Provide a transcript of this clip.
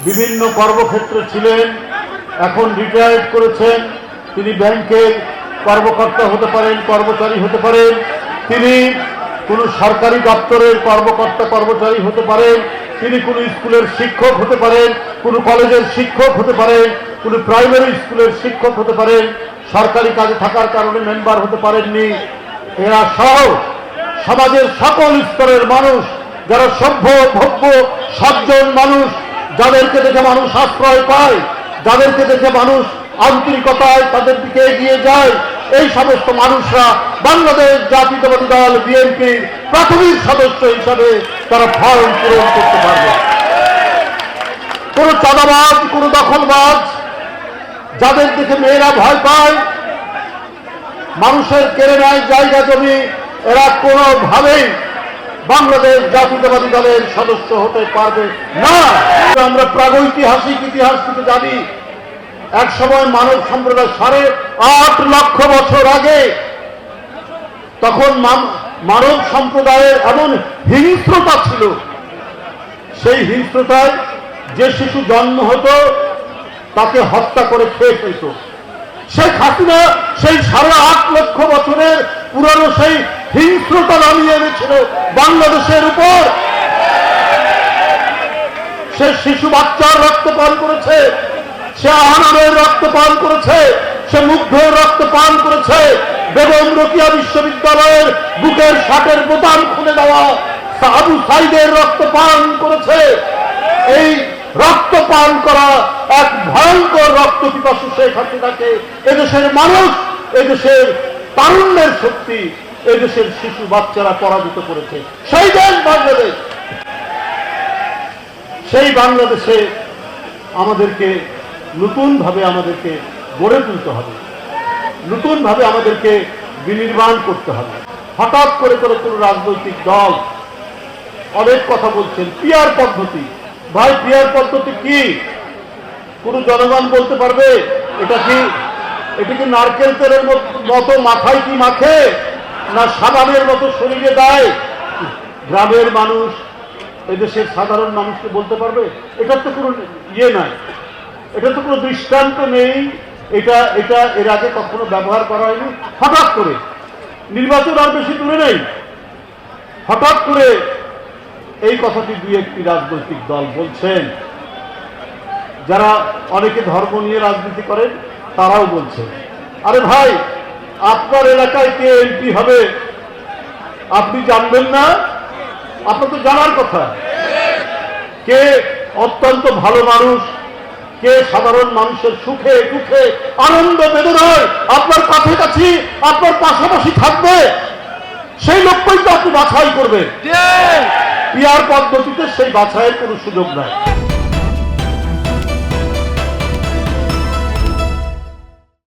বিভিন্ন কর্মক্ষেত্রে ছিলেন, এখন রিটায়ার্ড করেছেন। তিনি ব্যাংকের কর্মকর্তা হতে পারেন, কর্মচারী হতে পারেন, তিনি কোনো সরকারি দপ্তরের কর্মকর্তা কর্মচারী হতে পারেন, তিনি কোনো স্কুলের শিক্ষক হতে পারেন, কোনো কলেজের শিক্ষক হতে পারেন, কোনো প্রাইমারি স্কুলের শিক্ষক হতে পারেন, সরকারি কাজে থাকার কারণে মেম্বার হতে পারেননি। এরা সহ সমাজের সকল স্তরের মানুষ, যারা সভ্য ভব্য সজ্জন মানুষ, যাদেরকে দেখে মানুষ আশ্রয় পায়, যাদেরকে দেখে মানুষ আন্তরিকতায় তাদের দিকে এগিয়ে যায়, এই সমস্ত মানুষরা বাংলাদেশ জাতীয়তাবাদী দল বিএনপির প্রাথমিক সদস্য হিসাবে তারা ফর্ম পূরণ করতে পারবে। কোন চাঁদাবাজ, কোন দখলবাজ, যাদের দেখে মেয়েরা ভয় পায়, মানুষের কেড়ে নেয় জায়গা জমি, এরা কোনোভাবেই বাংলাদেশ জাতীয়তাবাদী দলের সদস্য হতে পারবে না। আমরা প্রাগৈতিহাসিক ইতিহাস থেকে জানি, এক সময় মানব সম্প্রদায় 8.5 লক্ষ বছর আগে, তখন মানব সম্প্রদায়ের এমন হিংস্রতা ছিল, সেই হিংস্রতায় যে শিশু জন্ম হতো তাকে হত্যা করে খেয়ে ফেলত। শেখ হাসিনা সেই 8.5 লক্ষ বছরের পুরানো সেই হিংস্রতা নামিয়ে এনেছিল বাংলাদেশের উপর। সে শিশু বাচ্চার রক্ত পান করেছে, সে আহারের রক্ত পান করেছে, সে মুগ্ধের রক্ত পান করেছে, বেগম রোকেয়া বিশ্ববিদ্যালয়ের বুকের শার্টের বোতাম খুলে দেওয়া আবু সাইদের রক্ত পান করেছে। এই রক্ত পান করা এক ভয়ঙ্কর রক্ত পিপাসু শেখ হাসিনাকে এদেশের মানুষ, এদেশের তারুণ্যের শক্তি, এদেশের শিশু বাচ্চারা পরাজিত করেছে। সেই দেশ বাংলাদেশ, সেই বাংলাদেশে আমাদেরকে নতুনভাবে আমাদেরকে গড়ে তুলতে হবে, নতুনভাবে আমাদেরকে বিনির্মাণ করতে হবে। হঠাৎ করে কোনো রাজনৈতিক দল অনেক কথা বলছেন, পিয়ার পদ্ধতি। ভাই, পিয়ার পদ্ধতি কি? কোন জনগণ বলতে পারবে এটা কি? এটা কি নারকেল তেলের মতো মাথায় কি মাখে, না সাবানের মতো শরীরে দেয়? গ্রামের মানুষ, এদেশের সাধারণ মানুষকে বলতে পারবে? এটার তো কোনো ইয়ে নাই, এটা তো কোনো দৃষ্টান্ত নেই। এটা এর আগে কখনো ব্যবহার করা হয়নি। হঠাৎ করে নির্বাচন আর বেশি দূরে নেই, হঠাৎ করে এই কথাটি 2-1টি রাজনৈতিক দল বলছেন। যারা অনেকে ধর্ম নিয়ে রাজনীতি করেন তারাও বলছেন, আরে ভাই, আপনার এলাকায় কে এমপি হবে আপনি জানবেন না? আপনার তো জানার কথা। কে অত্যন্ত ভালো মানুষ, কে সাধারণ মানুষের সুখে দুঃখে আনন্দ বেদনায় আপনার কাছাকাছি, আপনার পাশাপাশি থাকবে, সেই লোকটাই তো আপনি বাছাই করবেন। পিয়ার পদ্ধতিতে সেই বাছাইয়ের কোনো সুযোগ নাই।